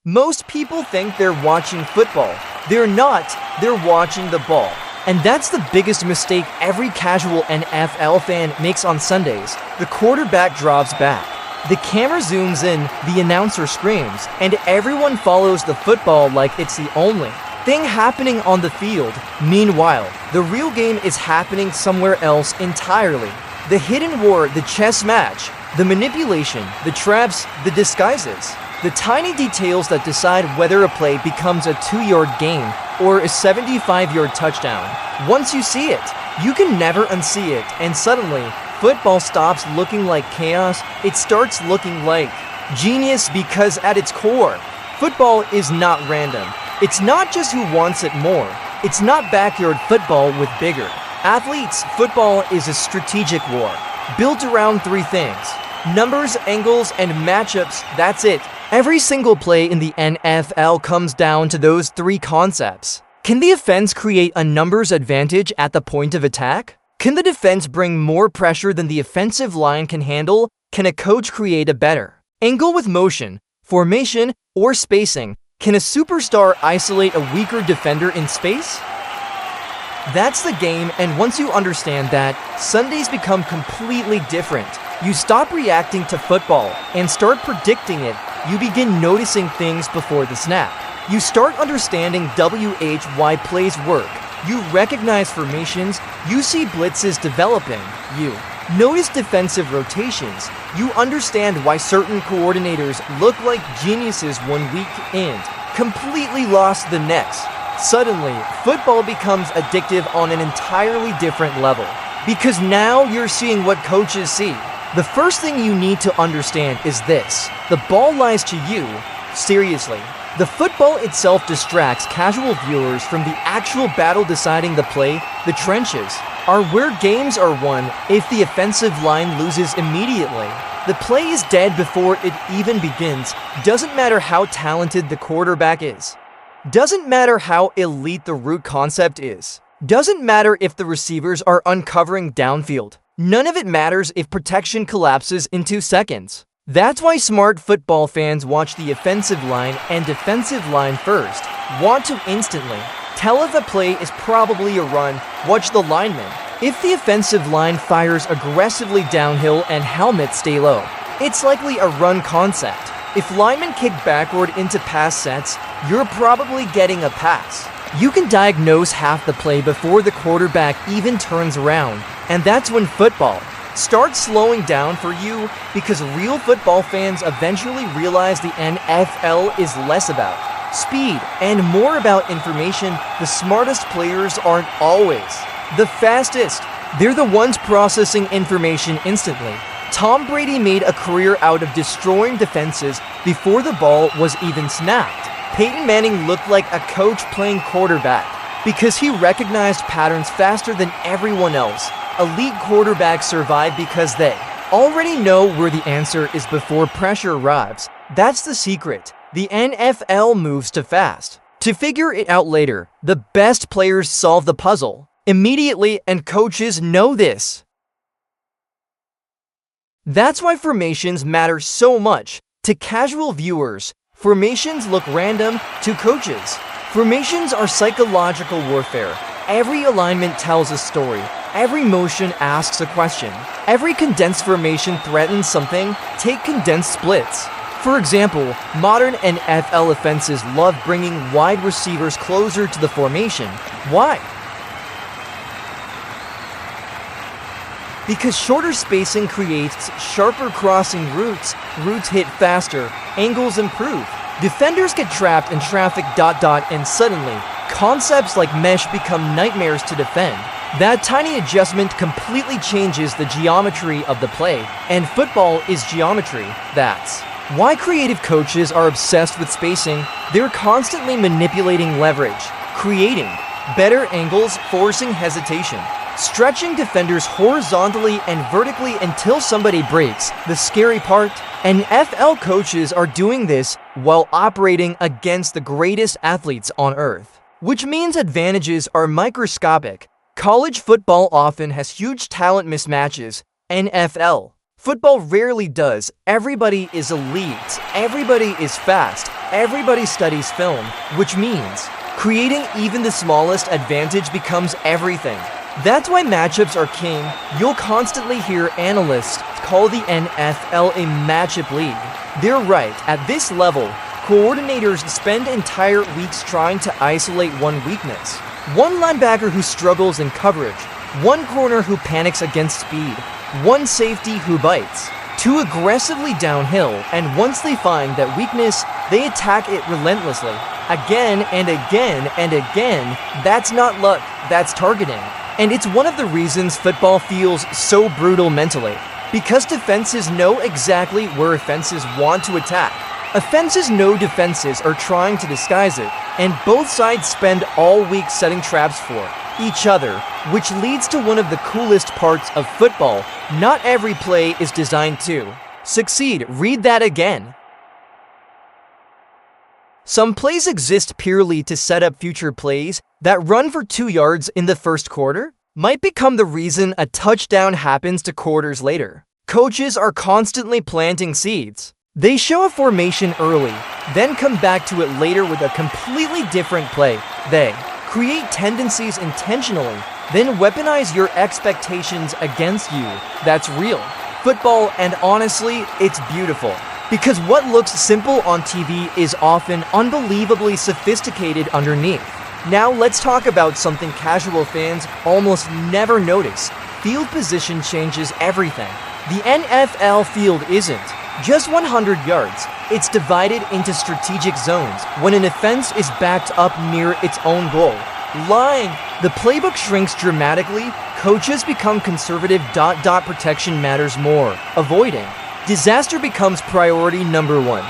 Most people think they're watching football. They're not, they're watching the ball. And that's the biggest mistake every casual NFL fan makes on Sundays. The quarterback drops back. The camera zooms in, the announcer screams, and everyone follows the football like it's the only thing happening on the field. Meanwhile, the real game is happening somewhere else entirely. The hidden war, the chess match, the manipulation, the traps, the disguises. The tiny details that decide whether a play becomes a 2-yard gain or a 75-yard touchdown. Once you see it, you can never unsee it, and suddenly, football stops looking like chaos. It starts looking like genius, because at its core, football is not random. It's not just who wants it more. It's not backyard football with bigger athletes. Football is a strategic war, built around 3 things: numbers, angles, and matchups. That's it. Every single play in the NFL comes down to those 3 concepts. Can the offense create a numbers advantage at the point of attack? Can the defense bring more pressure than the offensive line can handle? Can a coach create a better angle with motion, formation, or spacing? Can a superstar isolate a weaker defender in space? That's the game, and once you understand that, Sundays become completely different. You stop reacting to football and start predicting it. You begin noticing things before the snap. You start understanding why plays work. You recognize formations. You see blitzes developing. You notice defensive rotations. You understand why certain coordinators look like geniuses one week and completely lost the next. Suddenly, football becomes addictive on an entirely different level, because now you're seeing what coaches see. The first thing you need to understand is this: the ball lies to you. Seriously. The football itself distracts casual viewers from the actual battle. Deciding the play. The trenches are where games are won. If the offensive line loses immediately, the play is dead before it even begins. Doesn't matter how talented the quarterback is. Doesn't matter how elite the route concept is. Doesn't matter if the receivers are uncovering downfield. None of it matters if protection collapses in 2 seconds. That's why smart football fans watch the offensive line and defensive line first. Want to instantly tell if a play is probably a run? Watch the linemen. If the offensive line fires aggressively downhill and helmets stay low, it's likely a run concept. If linemen kick backward into pass sets, you're probably getting a pass. You can diagnose half the play before the quarterback even turns around, and that's when football starts slowing down for you, because real football fans eventually realize the NFL is less about speed and more about information. The smartest players aren't always the fastest. They're the ones processing information instantly. Tom Brady made a career out of destroying defenses before the ball was even snapped. Peyton Manning looked like a coach playing quarterback because he recognized patterns faster than everyone else. Elite quarterbacks survive because they already know where the answer is before pressure arrives. That's the secret. The NFL moves too fast to figure it out later. The best players solve the puzzle immediately, and coaches know this. That's why formations matter so much to casual viewers. Formations look random to coaches. Formations are psychological warfare. Every alignment tells a story. Every motion asks a question. Every condensed formation threatens something. Take condensed splits. For example, modern NFL offenses love bringing wide receivers closer to the formation. Why? Because shorter spacing creates sharper crossing routes. Routes hit faster. Angles improve. Defenders get trapped in traffic. And suddenly, concepts like mesh become nightmares to defend. That tiny adjustment completely changes the geometry of the play, and football is geometry. That's why creative coaches are obsessed with spacing. They're constantly manipulating leverage, creating better angles, forcing hesitation, stretching defenders horizontally and vertically until somebody breaks. The scary part? NFL coaches are doing this while operating against the greatest athletes on earth, which means advantages are microscopic. College football often has huge talent mismatches. NFL football rarely does. Everybody is elite. Everybody is fast. everybody studies film, which means creating even the smallest advantage becomes everything. That's why matchups are king. You'll constantly hear analysts call the NFL a matchup league. They're right. At this level, coordinators spend entire weeks trying to isolate one weakness. One linebacker who struggles in coverage, one corner who panics against speed, one safety who bites, two aggressively downhill, and once they find that weakness, they attack it relentlessly. Again and again and again. That's not luck, that's targeting. And it's one of the reasons football feels so brutal mentally, because defenses know exactly where offenses want to attack. Offenses know defenses are trying to disguise it, and both sides spend all week setting traps for each other, which leads to one of the coolest parts of football. Not every play is designed to succeed. Read that again. Some plays exist purely to set up future plays that run for 2 yards in the first quarter might become the reason a touchdown happens 2 quarters later. Coaches are constantly planting seeds. They show a formation early, then come back to it later with a completely different play. They create tendencies intentionally, then weaponize your expectations against you. That's real football, and honestly, it's beautiful. Because what looks simple on TV is often unbelievably sophisticated underneath. Now let's talk about something casual fans almost never notice. Field position changes everything. The NFL field isn't just 100 yards. It's divided into strategic zones when an offense is backed up near its own goal line. The playbook shrinks dramatically. Coaches become conservative. Protection matters more. Avoiding disaster becomes priority number 1.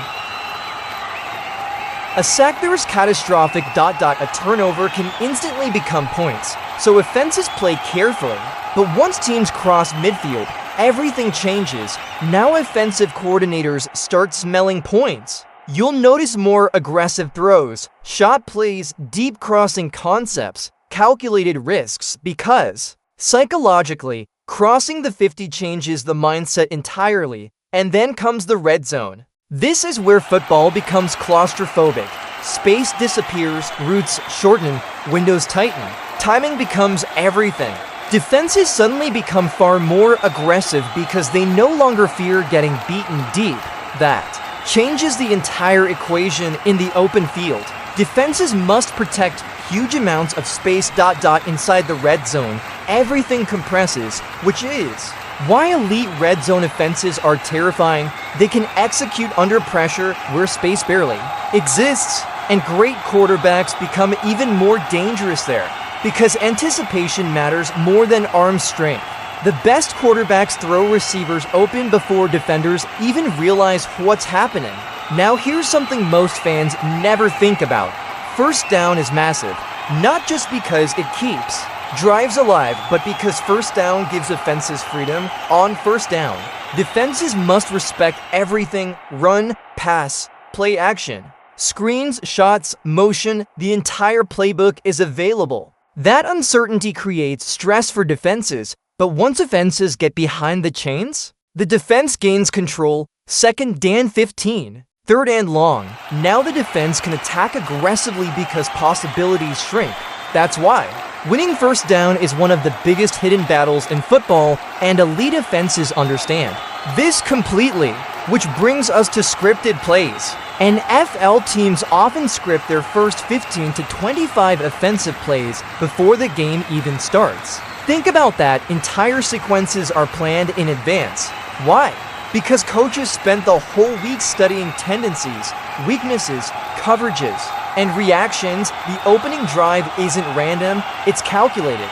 A sack there is catastrophic. A turnover can instantly become points, so offenses play carefully. But once teams cross midfield, everything changes. Now offensive coordinators start smelling points. You'll notice more aggressive throws, shot plays, deep crossing concepts, calculated risks, because psychologically, crossing the 50 changes the mindset entirely. And then comes the red zone. This is where football becomes claustrophobic. Space disappears, routes shorten, windows tighten. Timing becomes everything. Defenses suddenly become far more aggressive because they no longer fear getting beaten deep. That changes the entire equation in the open field. Defenses must protect huge amounts of space. Inside the red zone, everything compresses, which is why elite red zone offenses are terrifying. They can execute under pressure where space barely exists, and great quarterbacks become even more dangerous there because anticipation matters more than arm strength. The best quarterbacks throw receivers open before defenders even realize what's happening. Now here's something most fans never think about. First down is massive, not just because it keeps drives alive, but because first down gives offenses freedom. On first down, defenses must respect everything: run, pass, play action, screens, shots, motion. The entire playbook is available. That uncertainty creates stress for defenses, but once offenses get behind the chains, the defense gains control. 2nd and 15, 3rd and long. Now the defense can attack aggressively because possibilities shrink. That's why winning first down is one of the biggest hidden battles in football, and elite offenses understand this completely. Which brings us to scripted plays. NFL teams often script their first 15 to 25 offensive plays before the game even starts. Think about that. Entire sequences are planned in advance. Why? Because coaches spent the whole week studying tendencies, weaknesses, coverages, and reactions. The opening drive isn't random, it's calculated.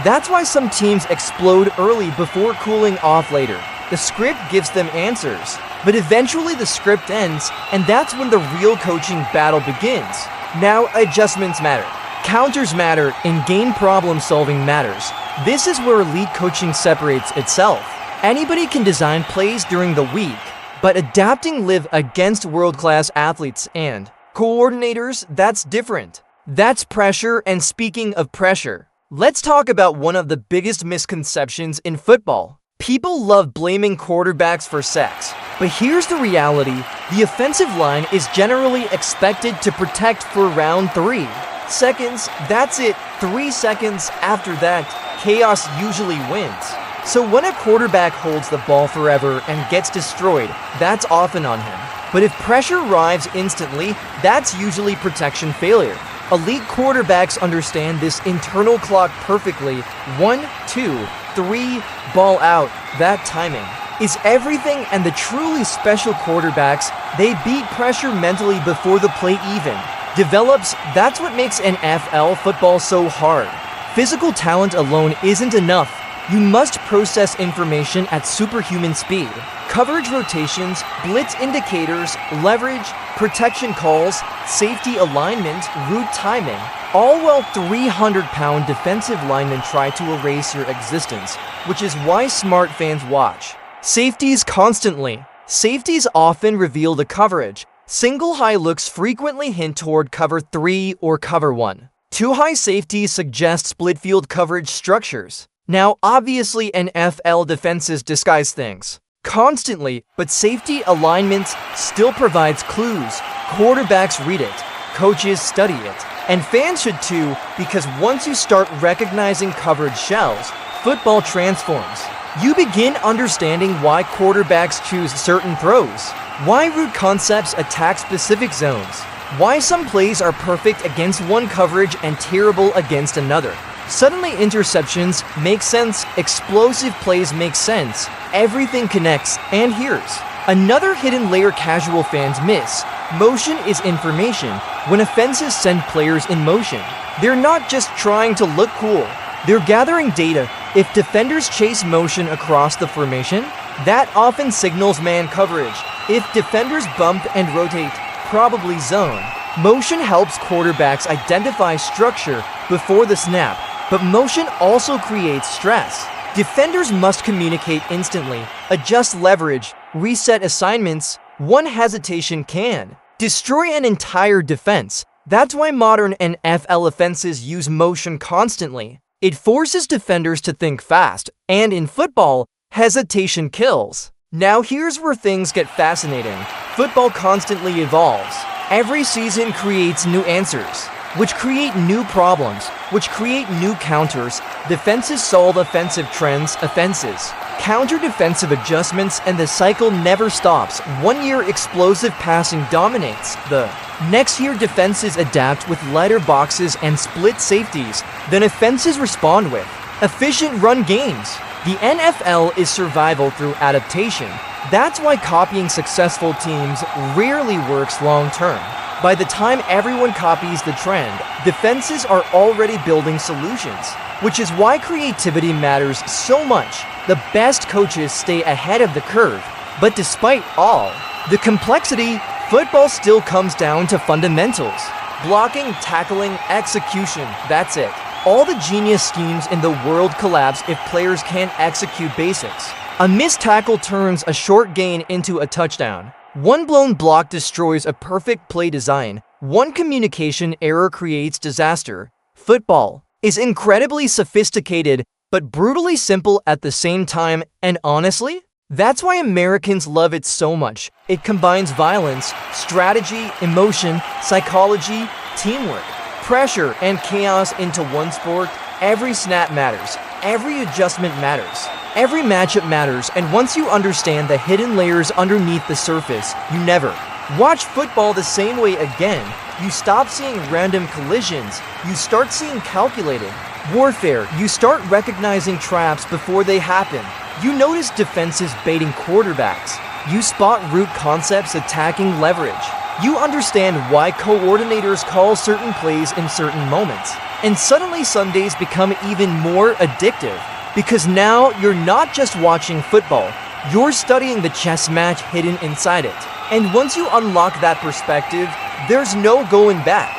That's why some teams explode early before cooling off later. The script gives them answers, but eventually the script ends, and that's when the real coaching battle begins. Now adjustments matter, counters matter, and game problem solving matters. This is where elite coaching separates itself. Anybody can design plays during the week, but adapting live against world-class athletes and coordinators, that's different. That's pressure, and speaking of pressure, let's talk about one of the biggest misconceptions in football. People love blaming quarterbacks for sacks. But here's the reality. The offensive line is generally expected to protect for around 3 seconds. That's it. 3 seconds after that, chaos usually wins. So when a quarterback holds the ball forever and gets destroyed, that's often on him. But if pressure arrives instantly, that's usually protection failure. Elite quarterbacks understand this internal clock perfectly. 1, 2, 3, ball out. That timing is everything, and the truly special quarterbacks, they beat pressure mentally before the play even develops. That's what makes NFL football so hard. Physical talent alone isn't enough. You must process information at superhuman speed. Coverage rotations, blitz indicators, leverage, protection calls, safety alignment, route timing, all while 300-pound defensive linemen try to erase your existence, which is why smart fans watch safeties constantly. Safeties often reveal the coverage. Single high looks frequently hint toward cover 3 or cover 1. Two high safeties suggest split field coverage structures. Now, obviously, NFL defenses disguise things constantly, but safety alignment still provides clues. Quarterbacks read it, coaches study it, and fans should too, because once you start recognizing coverage shells, football transforms. You begin understanding why quarterbacks choose certain throws, why route concepts attack specific zones, why some plays are perfect against one coverage and terrible against another. Suddenly interceptions make sense, explosive plays make sense, everything connects. And here's another hidden layer casual fans miss. Motion is information. When offenses send players in motion, they're not just trying to look cool, they're gathering data. If defenders chase motion across the formation, that often signals man coverage. If defenders bump and rotate, probably zone. Motion helps quarterbacks identify structure before the snap, but motion also creates stress. Defenders must communicate instantly, adjust leverage, reset assignments. One hesitation can destroy an entire defense. That's why modern NFL offenses use motion constantly. It forces defenders to think fast, and in football, hesitation kills. Now here's where things get fascinating. Football constantly evolves. Every season creates new answers, which create new problems, which create new counters. Defenses solve offensive trends, offenses counter defensive adjustments, and the cycle never stops. 1 year explosive passing dominates. The next year defenses adapt with lighter boxes and split safeties. Then offenses respond with efficient run games. The NFL is survival through adaptation. That's why copying successful teams rarely works long term. By the time everyone copies the trend, defenses are already building solutions, which is why creativity matters so much. The best coaches stay ahead of the curve. But despite all the complexity, football still comes down to fundamentals. Blocking, tackling, execution, that's it. All the genius schemes in the world collapse if players can't execute basics. A missed tackle turns a short gain into a touchdown. One blown block destroys a perfect play design. One communication error creates disaster. Football is incredibly sophisticated, but brutally simple at the same time, and honestly, that's why Americans love it so much. It combines violence, strategy, emotion, psychology, teamwork, pressure, and chaos into one sport. Every snap matters. Every adjustment matters. Every matchup matters, and once you understand the hidden layers underneath the surface, you never watch football the same way again. You stop seeing random collisions. You start seeing calculated warfare. You start recognizing traps before they happen. You notice defenses baiting quarterbacks. You spot route concepts attacking leverage. You understand why coordinators call certain plays in certain moments. And suddenly Sundays become even more addictive, because now you're not just watching football, you're studying the chess match hidden inside it. And once you unlock that perspective, there's no going back.